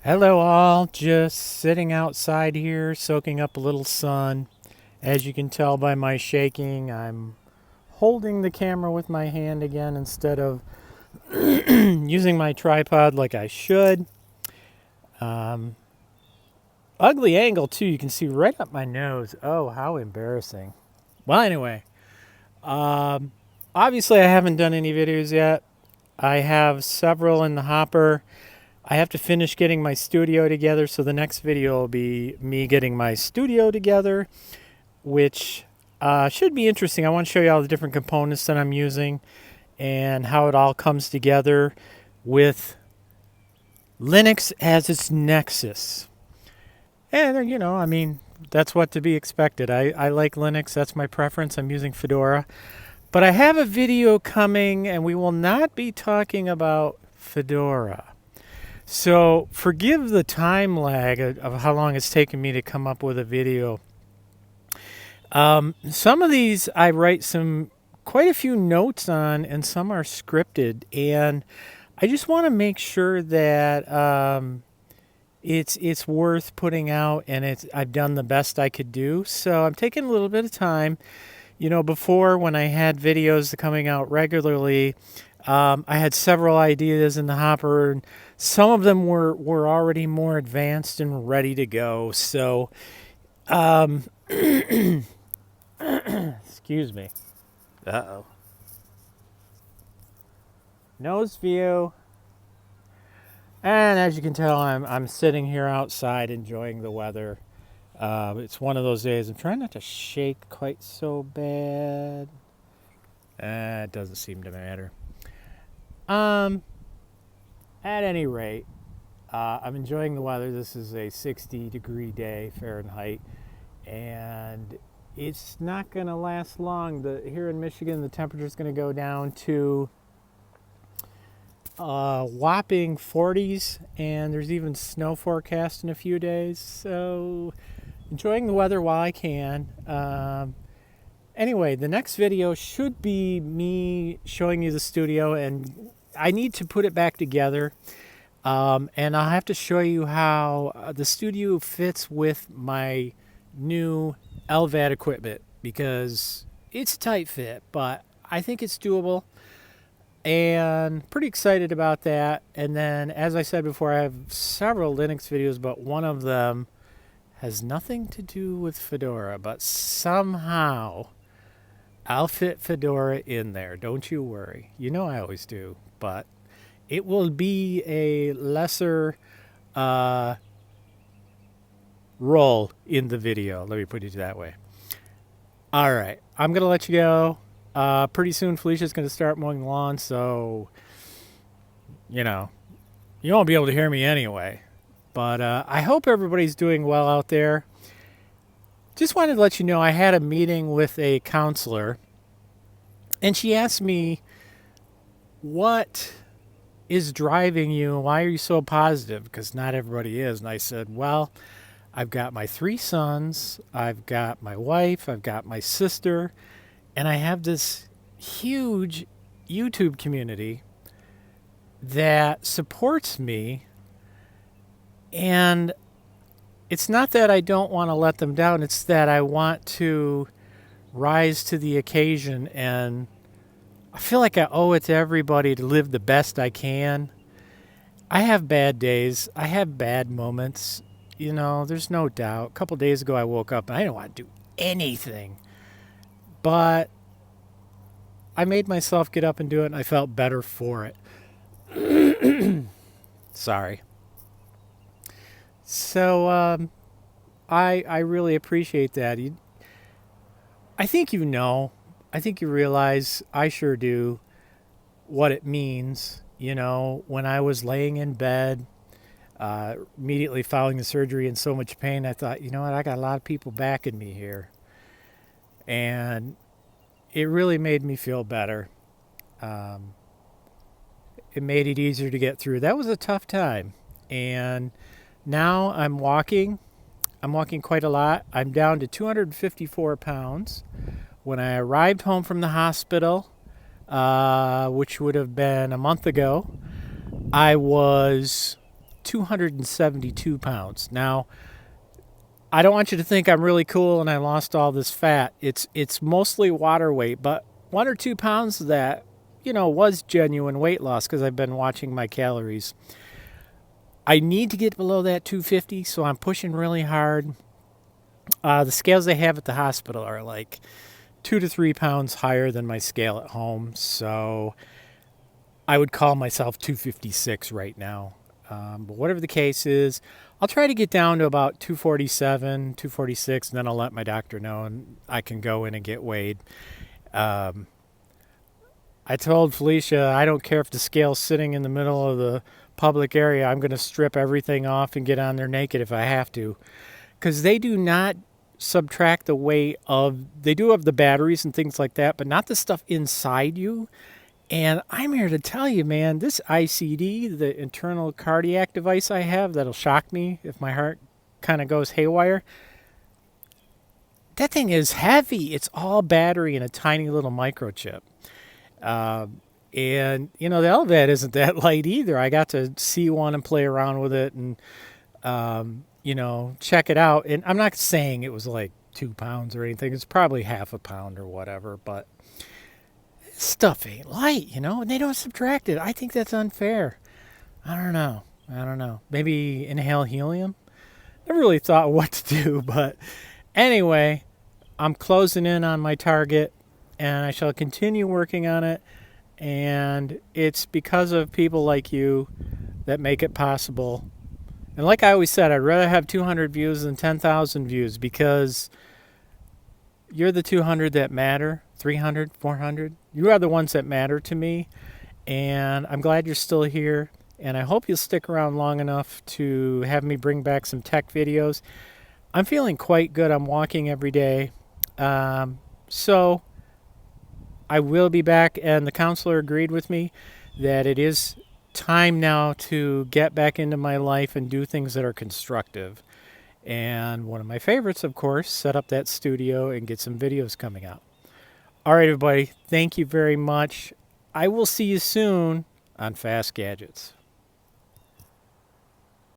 Hello, all. Just sitting outside here, soaking up a little sun. As you can tell by my shaking, I'm holding the camera with my hand again instead of using my tripod like I should. Um, Ugly angle, too. You can see right up my nose. Oh, how embarrassing. Well, anyway, um, obviously, I haven't done any videos yet. I have several in the hopper. I have to finish getting my studio together, so the next video will be me getting my studio together, which should be interesting. I want to show you all the different components that I'm using and how it all comes together with Linux as its nexus. And, I mean, that's what to be expected. I like Linux, that's my preference. I'm using Fedora. But I have a video coming, and we will not be talking about Fedora. So forgive the time lag of how long it's taken me to come up with a video. Some of these I write quite a few notes on, and some are scripted. And I just want to make sure that it's worth putting out, and I've done the best I could do. So I'm taking a little bit of time. Before when I had videos coming out regularly, I had several ideas in the hopper, and some of them were already more advanced and ready to go. So, excuse me. Uh-oh. Nose view. And as you can tell, I'm sitting here outside enjoying the weather. It's one of those days. I'm trying not to shake quite so bad. It doesn't seem to matter. At any rate, I'm enjoying the weather. This is a 60-degree day Fahrenheit, and it's not going to last long. Here in Michigan, the temperature is going to go down to whopping 40s, and there's even snow forecast in a few days. So, enjoying the weather while I can. Anyway, the next video should be me showing you the studio, and I need to put it back together. And I'll have to show you how the studio fits with my new LVAD equipment, because it's a tight fit, but I think it's doable. And pretty excited about that. And then, as I said before, I have several Linux videos, but one of them has nothing to do with Fedora, but somehow I'll fit Fedora in there. Don't you worry. You know I always do, but it will be a lesser role in the video. Let me put it that way. All right, I'm going to let you go. Pretty soon Felicia's going to start mowing the lawn, so, you won't be able to hear me anyway. But I hope everybody's doing well out there. Just wanted to let you know I had a meeting with a counselor, and she asked me, what is driving you? Why are you so positive? Because not everybody is. And I said, well, I've got my 3 sons, I've got my wife, I've got my sister, and I have this huge YouTube community that supports me. And it's not that I don't want to let them down, it's that I want to rise to the occasion, and I feel like I owe it to everybody to live the best I can. I have bad days. I have bad moments. There's no doubt. A couple days ago, I woke up and I didn't want to do anything. But I made myself get up and do it, and I felt better for it. Sorry. So I really appreciate that. I think I think you realize, I sure do, what it means. When I was laying in bed, immediately following the surgery in so much pain, I thought, you know what, I got a lot of people backing me here. And it really made me feel better. It made it easier to get through. That was a tough time. And now I'm walking. I'm walking quite a lot. I'm down to 254 pounds. When I arrived home from the hospital, which would have been a month ago, I was 272 pounds. Now, I don't want you to think I'm really cool and I lost all this fat. It's mostly water weight, but 1 or 2 pounds of that, was genuine weight loss because I've been watching my calories. I need to get below that 250, so I'm pushing really hard. The scales they have at the hospital are like 2 to 3 pounds higher than my scale at home, so I would call myself 256 right now. But whatever the case is, I'll try to get down to about 247, 246, and then I'll let my doctor know and I can go in and get weighed. I told Felicia, I don't care if the scale's sitting in the middle of the public area. I'm going to strip everything off and get on there naked if I have to. Because they do not subtract the weight they do have the batteries and things like that, but not the stuff inside you. And I'm here to tell you, man, this ICD, the internal cardiac device I have that'll shock me if my heart kind of goes haywire, that thing is heavy. It's all battery and a tiny little microchip. And, the LVAD isn't that light either. I got to see one and play around with it and, check it out. And I'm not saying it was like 2 pounds or anything. It's probably half a pound or whatever, but stuff ain't light, and they don't subtract it. I think that's unfair. I don't know. Maybe inhale helium? Never really thought what to do, but anyway, I'm closing in on my target and I shall continue working on it. And it's because of people like you that make it possible. And like I always said, I'd rather have 200 views than 10,000 views because you're the 200 that matter, 300, 400. You are the ones that matter to me. And I'm glad you're still here. And I hope you'll stick around long enough to have me bring back some tech videos. I'm feeling quite good. I'm walking every day. So I will be back. And the counselor agreed with me that it is time now to get back into my life and do things that are constructive. And one of my favorites, of course, set up that studio and get some videos coming out. All right, everybody. Thank you very much. I will see you soon on Fast Gadgets.